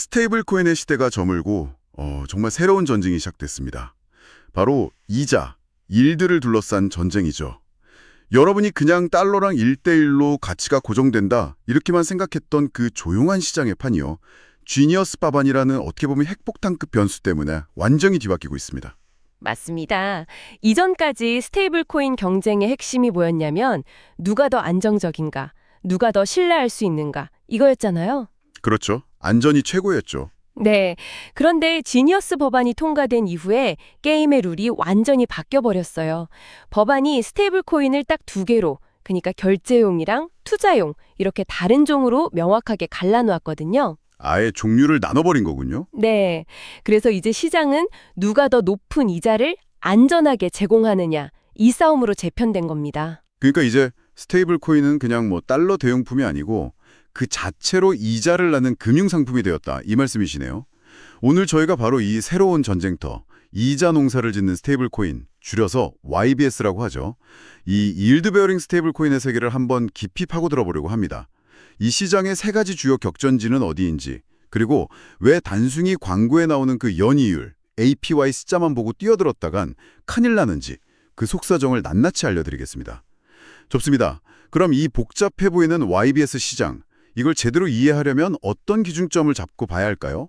스테이블 코인의 시대가 저물고 정말 새로운 전쟁이 시작됐습니다. 바로 이자, 일들을 둘러싼 전쟁이죠. 여러분이 그냥 달러랑 1대1로 가치가 고정된다 이렇게만 생각했던 그 조용한 시장의 판이요. 지니어스 바반이라는 어떻게 보면 핵폭탄급 변수 때문에 완전히 뒤바뀌고 있습니다. 맞습니다. 이전까지 스테이블 코인 경쟁의 핵심이 뭐였냐면 누가 더 안정적인가, 누가 더 신뢰할 수 있는가 이거였잖아요. 그렇죠. 안전이 최고였죠. 네. 그런데 지니어스 법안이 통과된 이후에 게임의 룰이 완전히 바뀌어버렸어요. 법안이 스테이블 코인을 딱 두 개로, 그러니까 결제용이랑 투자용 이렇게 다른 종으로 명확하게 갈라놓았거든요. 아예 종류를 나눠버린 거군요. 네. 그래서 이제 시장은 누가 더 높은 이자를 안전하게 제공하느냐 이 싸움으로 재편된 겁니다. 그러니까 이제 스테이블 코인은 그냥 뭐 달러 대용품이 아니고 그 자체로 이자를 낳는 금융상품이 되었다. 이 말씀이시네요. 오늘 저희가 바로 이 새로운 전쟁터, 이자 농사를 짓는 스테이블 코인, 줄여서 YBS라고 하죠. 이 yieldbearing 스테이블 코인의 세계를 한번 깊이 파고들어 보려고 합니다. 이 시장의 세 가지 주요 격전지는 어디인지, 그리고 왜 단순히 광고에 나오는 그 연이율, APY 숫자만 보고 뛰어들었다간 큰일 나는지 그 속사정을 낱낱이 알려드리겠습니다. 좋습니다. 그럼 이 복잡해 보이는 YBS 시장, 이걸 제대로 이해하려면 어떤 기준점을 잡고 봐야 할까요?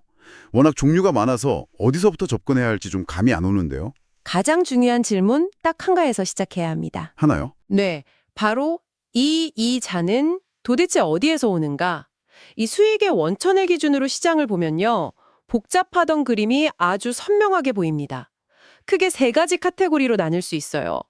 워낙 종류가 많아서 어디서부터 접근해야 할지 좀 감이 안 오는데요. 가장 중요한 질문 딱 한가에서 시작해야 합니다. 하나요? 네, 바로 이 이자는 도대체 어디에서 오는가? 이 수익의 원천을 기준으로 시장을 보면요. 복잡하던 그림이 아주 선명하게 보입니다. 크게 세 가지 카테고리로 나눌 수 있어요.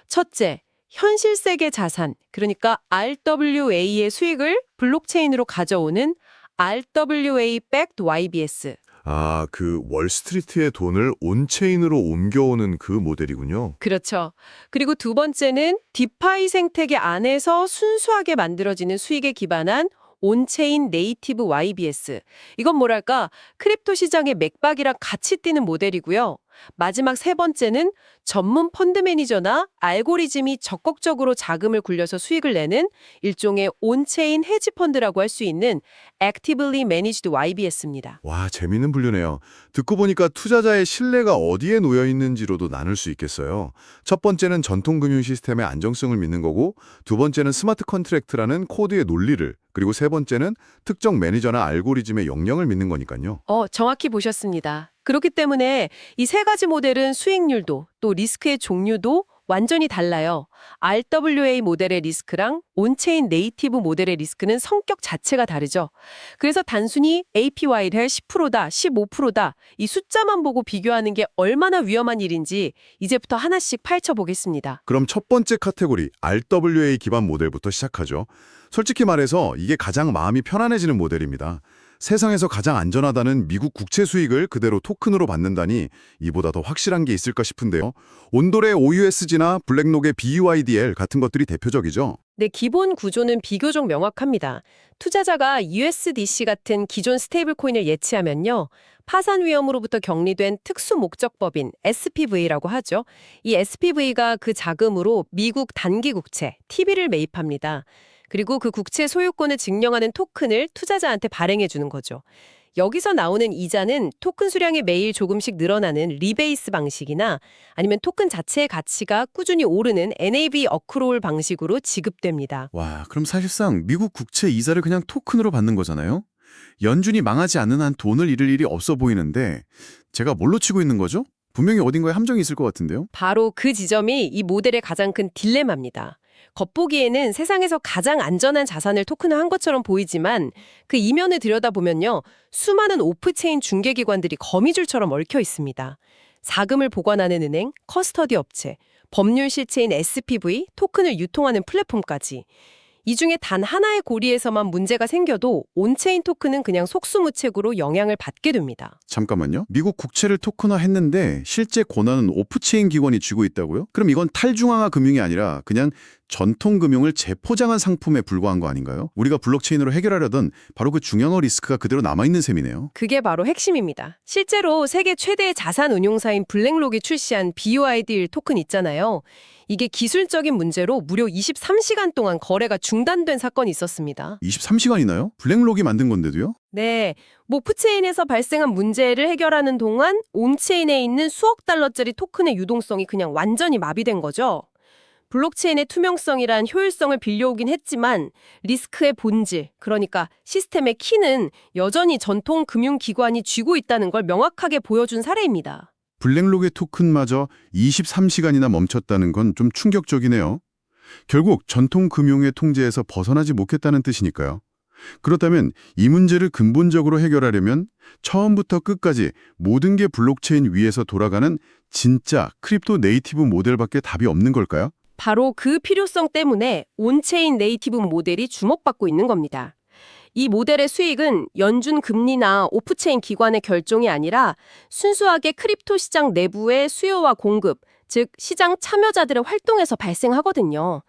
첫째, 현실 세계 자산, 그러니까 RWA의 수익을 블록체인으로 가져오는 RWA-backed YBS. 아, 그 월스트리트의 돈을 온체인으로 옮겨오는 그 모델이군요. 그렇죠. 그리고 두 번째는 디파이 생태계 안에서 순수하게 만들어지는 수익에 기반한 온체인 네이티브 YBS. 이건 뭐랄까 크립토 시장의 맥박이랑 같이 뛰는 모델이고요. 마지막 세 번째는 전문 펀드 매니저나 알고리즘이 적극적으로 자금을 굴려서 수익을 내는 일종의 온체인 헤지 펀드라고 할 수 있는 Actively Managed YBS입니다. 와, 재밌는 분류네요. 듣고 보니까 투자자의 신뢰가 어디에 놓여 있는지로도 나눌 수 있겠어요. 첫 번째는 전통 금융 시스템의 안정성을 믿는 거고, 두 번째는 스마트 컨트랙트라는 코드의 논리를, 그리고 세 번째는 특정 매니저나 알고리즘의 역량을 믿는 거니까요. 정확히 보셨습니다. 그렇기 때문에 이 세 가지 모델은 수익률도 또 리스크의 종류도 완전히 달라요. RWA 모델의 리스크랑 온체인 네이티브 모델의 리스크는 성격 자체가 다르죠. 그래서 단순히 APY를 10%다, 15%다 이 숫자만 보고 비교하는 게 얼마나 위험한 일인지 이제부터 하나씩 파헤쳐 보겠습니다. 그럼 첫 번째 카테고리, RWA 기반 모델부터 시작하죠. 솔직히 말해서 이게 가장 마음이 편안해지는 모델입니다. 세상에서 가장 안전하다는 미국 국채 수익을 그대로 토큰으로 받는다니 이보다 더 확실한 게 있을까 싶은데요. 온돌의 OUSG나 블랙록의 BUIDL 같은 것들이 대표적이죠. 네, 기본 구조는 비교적 명확합니다. 투자자가 USDC 같은 기존 스테이블 코인을 예치하면요. 파산 위험으로부터 격리된 특수 목적법인 SPV라고 하죠. 이 SPV가 그 자금으로 미국 단기 국채, TB를 매입합니다. 그리고 그 국채 소유권을 증명하는 토큰을 투자자한테 발행해 주는 거죠. 여기서 나오는 이자는 토큰 수량이 매일 조금씩 늘어나는 리베이스 방식이나 아니면 토큰 자체의 가치가 꾸준히 오르는 NAV 어크롤 방식으로 지급됩니다. 와, 그럼 사실상 미국 국채 이자를 그냥 토큰으로 받는 거잖아요? 연준이 망하지 않는 한 돈을 잃을 일이 없어 보이는데 제가 뭘로 치고 있는 거죠? 분명히 어딘가에 함정이 있을 것 같은데요? 바로 그 지점이 이 모델의 가장 큰 딜레마입니다. 겉보기에는 세상에서 가장 안전한 자산을 토큰화한 것처럼 보이지만 그 이면을 들여다보면요. 수많은 오프체인 중개기관들이 거미줄처럼 얽혀 있습니다. 자금을 보관하는 은행, 커스터디 업체, 법률 실체인 SPV, 토큰을 유통하는 플랫폼까지. 이 중에 단 하나의 고리에서만 문제가 생겨도 온체인 토큰은 그냥 속수무책으로 영향을 받게 됩니다. 잠깐만요. 미국 국채를 토큰화했는데 실제 권한은 오프체인 기관이 쥐고 있다고요? 그럼 이건 탈중앙화 금융이 아니라 그냥 전통 금융을 재포장한 상품에 불과한 거 아닌가요? 우리가 블록체인으로 해결하려던 바로 그 중요한 리스크가 그대로 남아있는 셈이네요. 그게 바로 핵심입니다. 실제로 세계 최대의 자산 운용사인 블랙록이 출시한 BUID1 토큰 있잖아요. 이게 기술적인 문제로 무려 23시간 동안 거래가 중단된 사건이 있었습니다. 23시간이나요? 블랙록이 만든 건데도요? 네, 모프체인에서 발생한 문제를 해결하는 동안 온체인에 있는 수억 달러짜리 토큰의 유동성이 그냥 완전히 마비된 거죠. 블록체인의 투명성이란 효율성을 빌려오긴 했지만 리스크의 본질, 그러니까 시스템의 키는 여전히 전통 금융기관이 쥐고 있다는 걸 명확하게 보여준 사례입니다. 블랙록의 토큰마저 23시간이나 멈췄다는 건 좀 충격적이네요. 결국 전통 금융의 통제에서 벗어나지 못했다는 뜻이니까요. 그렇다면 이 문제를 근본적으로 해결하려면 처음부터 끝까지 모든 게 블록체인 위에서 돌아가는 진짜 크립토 네이티브 모델밖에 답이 없는 걸까요? 바로 그 필요성 때문에 온체인 네이티브 모델이 주목받고 있는 겁니다. 이 모델의 수익은 연준 금리나 오프체인 기관의 결정이 아니라 순수하게 크립토 시장 내부의 수요와 공급, 즉 시장 참여자들의 활동에서 발생하거든요.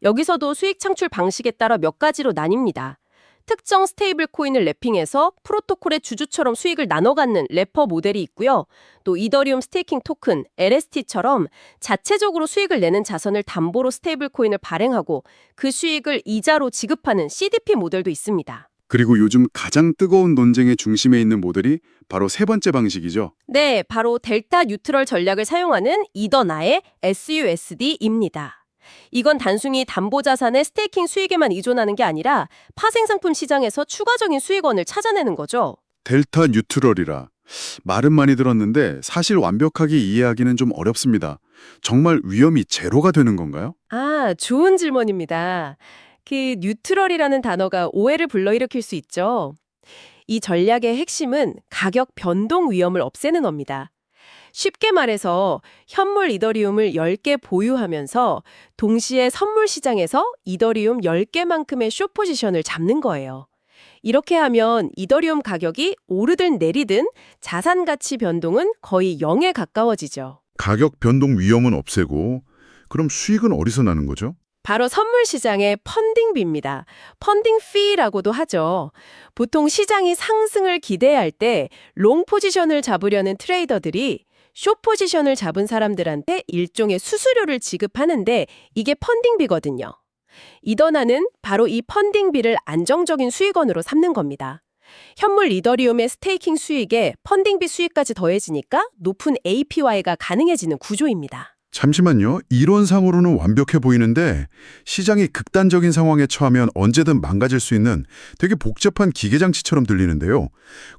여기서도 수익 창출 방식에 따라 몇 가지로 나뉩니다. 특정 스테이블 코인을 랩핑해서 프로토콜의 주주처럼 수익을 나눠 갖는 래퍼 모델이 있고요. 또 이더리움 스테이킹 토큰, LST처럼 자체적으로 수익을 내는 자산을 담보로 스테이블 코인을 발행하고 그 수익을 이자로 지급하는 CDP 모델도 있습니다. 그리고 요즘 가장 뜨거운 논쟁의 중심에 있는 모델이 바로 세 번째 방식이죠. 네, 바로 델타 뉴트럴 전략을 사용하는 이더나의 SUSD입니다. 이건 단순히 담보자산의 스테이킹 수익에만 의존하는 게 아니라 파생상품 시장에서 추가적인 수익원을 찾아내는 거죠. 델타 뉴트럴이라. 말은 많이 들었는데 사실 완벽하게 이해하기는 좀 어렵습니다. 정말 위험이 제로가 되는 건가요? 아, 좋은 질문입니다. 그 뉴트럴이라는 단어가 오해를 불러일으킬 수 있죠. 이 전략의 핵심은 가격 변동 위험을 없애는 겁니다. 쉽게 말해서 현물 이더리움을 10개 보유하면서 동시에 선물 시장에서 이더리움 10개만큼의 숏 포지션을 잡는 거예요. 이렇게 하면 이더리움 가격이 오르든 내리든 자산 가치 변동은 거의 0에 가까워지죠. 가격 변동 위험은 없애고 그럼 수익은 어디서 나는 거죠? 바로 선물 시장의 펀딩비입니다. 펀딩 피라고도 하죠. 보통 시장이 상승을 기대할 때 롱 포지션을 잡으려는 트레이더들이 숏 포지션을 잡은 사람들한테 일종의 수수료를 지급하는데 이게 펀딩비거든요. 이더나는 바로 이 펀딩비를 안정적인 수익원으로 삼는 겁니다. 현물 이더리움의 스테이킹 수익에 펀딩비 수익까지 더해지니까 높은 APY가 가능해지는 구조입니다. 잠시만요. 이론상으로는 완벽해 보이는데 시장이 극단적인 상황에 처하면 언제든 망가질 수 있는 되게 복잡한 기계장치처럼 들리는데요.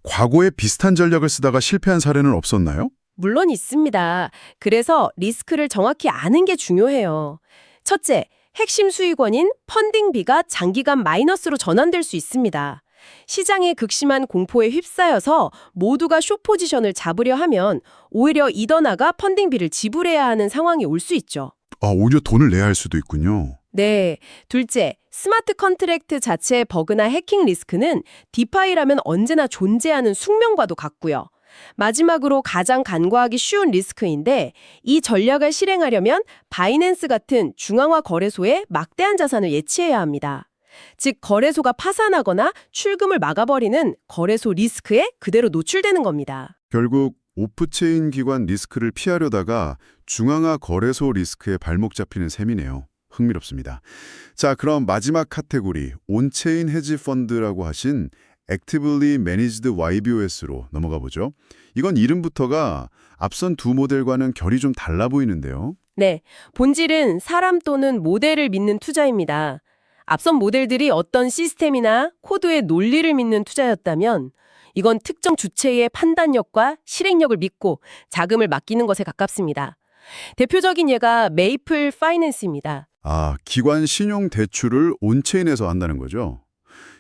과거에 비슷한 전략을 쓰다가 실패한 사례는 없었나요? 물론 있습니다. 그래서 리스크를 정확히 아는 게 중요해요. 첫째, 핵심 수익원인 펀딩비가 장기간 마이너스로 전환될 수 있습니다. 시장의 극심한 공포에 휩싸여서 모두가 숏 포지션을 잡으려 하면 오히려 이더나가 펀딩비를 지불해야 하는 상황이 올 수 있죠. 오히려 돈을 내야 할 수도 있군요. 네. 둘째, 스마트 컨트랙트 자체의 버그나 해킹 리스크는 디파이라면 언제나 존재하는 숙명과도 같고요. 마지막으로 가장 간과하기 쉬운 리스크인데 이 전략을 실행하려면 바이낸스 같은 중앙화 거래소에 막대한 자산을 예치해야 합니다. 즉 거래소가 파산하거나 출금을 막아버리는 거래소 리스크에 그대로 노출되는 겁니다. 결국 오프체인 기관 리스크를 피하려다가 중앙화 거래소 리스크에 발목 잡히는 셈이네요. 흥미롭습니다. 자, 그럼 마지막 카테고리 온체인 헤지 펀드라고 하신 Actively Managed YBOS로 넘어가 보죠. 이건 이름부터가 앞선 두 모델과는 결이 좀 달라 보이는데요. 네, 본질은 사람 또는 모델을 믿는 투자입니다. 앞선 모델들이 어떤 시스템이나 코드의 논리를 믿는 투자였다면 이건 특정 주체의 판단력과 실행력을 믿고 자금을 맡기는 것에 가깝습니다. 대표적인 예가 메이플 파이낸스입니다. 기관 신용 대출을 온체인에서 한다는 거죠.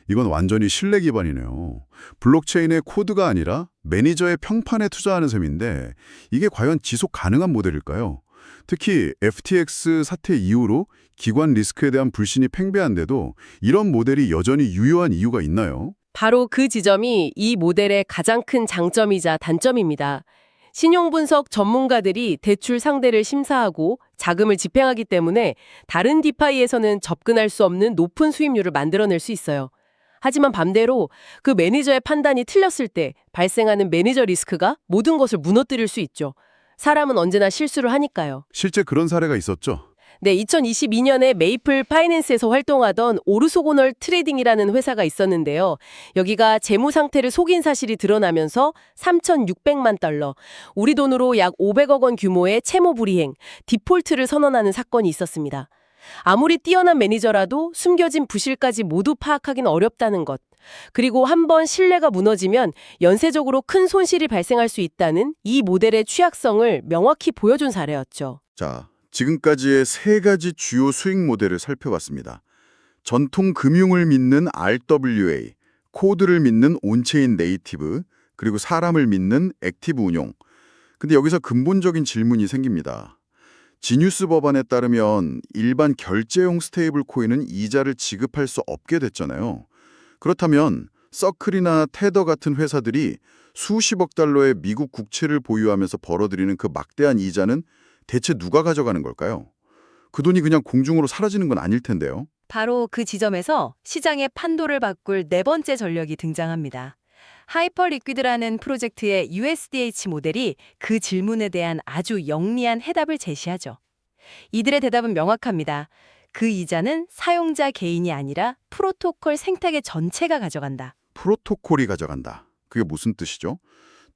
이건 완전히 신뢰 기반이네요. 블록체인의 코드가 아니라 매니저의 평판에 투자하는 셈인데 이게 과연 지속 가능한 모델일까요? 특히 FTX 사태 이후로 기관 리스크에 대한 불신이 팽배한데도 이런 모델이 여전히 유효한 이유가 있나요? 바로 그 지점이 이 모델의 가장 큰 장점이자 단점입니다. 신용분석 전문가들이 대출 상대를 심사하고 자금을 집행하기 때문에 다른 디파이에서는 접근할 수 없는 높은 수익률을 만들어낼 수 있어요. 하지만 반대로 그 매니저의 판단이 틀렸을 때 발생하는 매니저 리스크가 모든 것을 무너뜨릴 수 있죠. 사람은 언제나 실수를 하니까요. 실제 그런 사례가 있었죠. 네, 2022년에 메이플 파이낸스에서 활동하던 오르소고널 트레이딩이라는 회사가 있었는데요. 여기가 재무 상태를 속인 사실이 드러나면서 3,600만 달러, 우리 돈으로 약 500억 원 규모의 채무 불이행, 디폴트를 선언하는 사건이 있었습니다. 아무리 뛰어난 매니저라도 숨겨진 부실까지 모두 파악하긴 어렵다는 것. 그리고 한번 신뢰가 무너지면 연쇄적으로 큰 손실이 발생할 수 있다는 이 모델의 취약성을 명확히 보여준 사례였죠. 자, 지금까지의 세 가지 주요 수익 모델을 살펴봤습니다. 전통 금융을 믿는 RWA, 코드를 믿는 온체인 네이티브, 그리고 사람을 믿는 액티브 운용. 근데 여기서 근본적인 질문이 생깁니다. 지뉴스 법안에 따르면 일반 결제용 스테이블 코인은 이자를 지급할 수 없게 됐잖아요. 그렇다면 서클이나 테더 같은 회사들이 수십억 달러의 미국 국채를 보유하면서 벌어들이는 그 막대한 이자는 대체 누가 가져가는 걸까요? 그 돈이 그냥 공중으로 사라지는 건 아닐 텐데요. 바로 그 지점에서 시장의 판도를 바꿀 네 번째 전력이 등장합니다. 하이퍼리퀴드라는 프로젝트의 USDH 모델이 그 질문에 대한 아주 영리한 해답을 제시하죠. 이들의 대답은 명확합니다. 그 이자는 사용자 개인이 아니라 프로토콜 생태계 전체가 가져간다. 프로토콜이 가져간다. 그게 무슨 뜻이죠?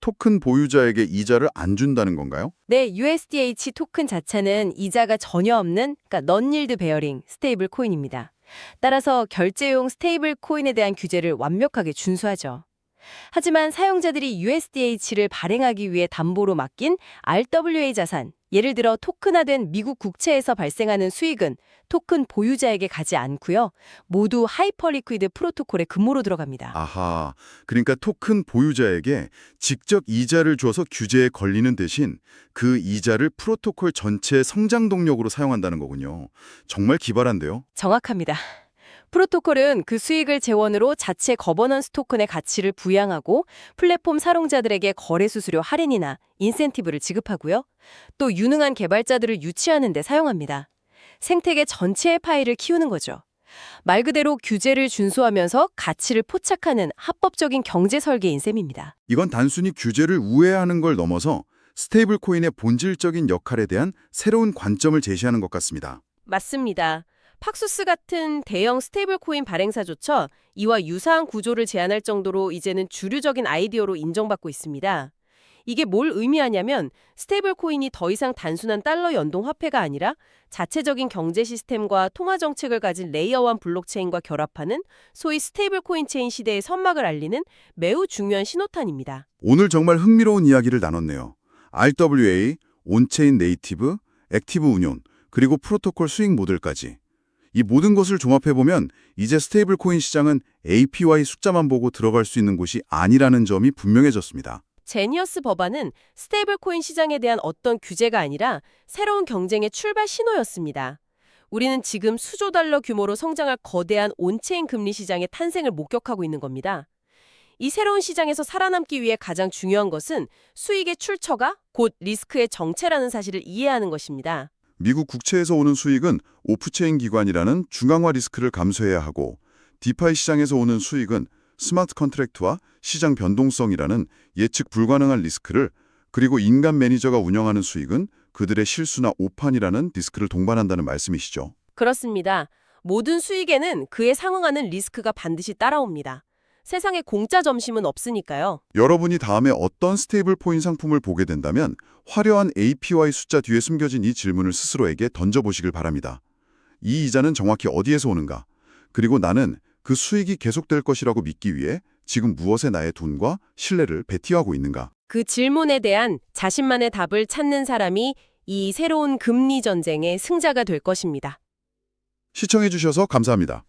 토큰 보유자에게 이자를 안 준다는 건가요? 네, USDH 토큰 자체는 이자가 전혀 없는 non-yield bearing 스테이블 코인입니다. 따라서 결제용 스테이블 코인에 대한 규제를 완벽하게 준수하죠. 하지만 사용자들이 USDH를 발행하기 위해 담보로 맡긴 RWA 자산, 예를 들어 토큰화된 미국 국채에서 발생하는 수익은 토큰 보유자에게 가지 않고요. 모두 하이퍼리퀴드 프로토콜의 금모로 들어갑니다. 아하, 그러니까 토큰 보유자에게 직접 이자를 줘서 규제에 걸리는 대신 그 이자를 프로토콜 전체의 성장 동력으로 사용한다는 거군요. 정말 기발한데요? 정확합니다. 프로토콜은 그 수익을 재원으로 자체 거버넌스 토큰의 가치를 부양하고 플랫폼 사용자들에게 거래 수수료 할인이나 인센티브를 지급하고요. 또 유능한 개발자들을 유치하는 데 사용합니다. 생태계 전체의 파이를 키우는 거죠. 말 그대로 규제를 준수하면서 가치를 포착하는 합법적인 경제 설계인 셈입니다. 이건 단순히 규제를 우회하는 걸 넘어서 스테이블 코인의 본질적인 역할에 대한 새로운 관점을 제시하는 것 같습니다. 맞습니다. 팍수스 같은 대형 스테이블 코인 발행사조차 이와 유사한 구조를 제안할 정도로 이제는 주류적인 아이디어로 인정받고 있습니다. 이게 뭘 의미하냐면 스테이블 코인이 더 이상 단순한 달러 연동 화폐가 아니라 자체적인 경제 시스템과 통화 정책을 가진 레이어 1 블록체인과 결합하는 소위 스테이블 코인 체인 시대의 선막을 알리는 매우 중요한 신호탄입니다. 오늘 정말 흥미로운 이야기를 나눴네요. RWA, 온체인 네이티브, 액티브 운용, 그리고 프로토콜 수익 모델까지. 이 모든 것을 종합해보면 이제 스테이블 코인 시장은 APY 숫자만 보고 들어갈 수 있는 곳이 아니라는 점이 분명해졌습니다. 제니어스 법안은 스테이블 코인 시장에 대한 어떤 규제가 아니라 새로운 경쟁의 출발 신호였습니다. 우리는 지금 수조 달러 규모로 성장할 거대한 온체인 금리 시장의 탄생을 목격하고 있는 겁니다. 이 새로운 시장에서 살아남기 위해 가장 중요한 것은 수익의 출처가 곧 리스크의 정체라는 사실을 이해하는 것입니다. 미국 국채에서 오는 수익은 오프체인 기관이라는 중앙화 리스크를 감수해야 하고 디파이 시장에서 오는 수익은 스마트 컨트랙트와 시장 변동성이라는 예측 불가능한 리스크를 그리고 인간 매니저가 운영하는 수익은 그들의 실수나 오판이라는 리스크를 동반한다는 말씀이시죠. 그렇습니다. 모든 수익에는 그에 상응하는 리스크가 반드시 따라옵니다. 세상에 공짜 점심은 없으니까요. 여러분이 다음에 어떤 스테이블 코인 상품을 보게 된다면 화려한 APY 숫자 뒤에 숨겨진 이 질문을 스스로에게 던져보시길 바랍니다. 이 이자는 정확히 어디에서 오는가? 그리고 나는 그 수익이 계속될 것이라고 믿기 위해 지금 무엇에 나의 돈과 신뢰를 베팅하고 있는가? 그 질문에 대한 자신만의 답을 찾는 사람이 이 새로운 금리 전쟁의 승자가 될 것입니다. 시청해주셔서 감사합니다.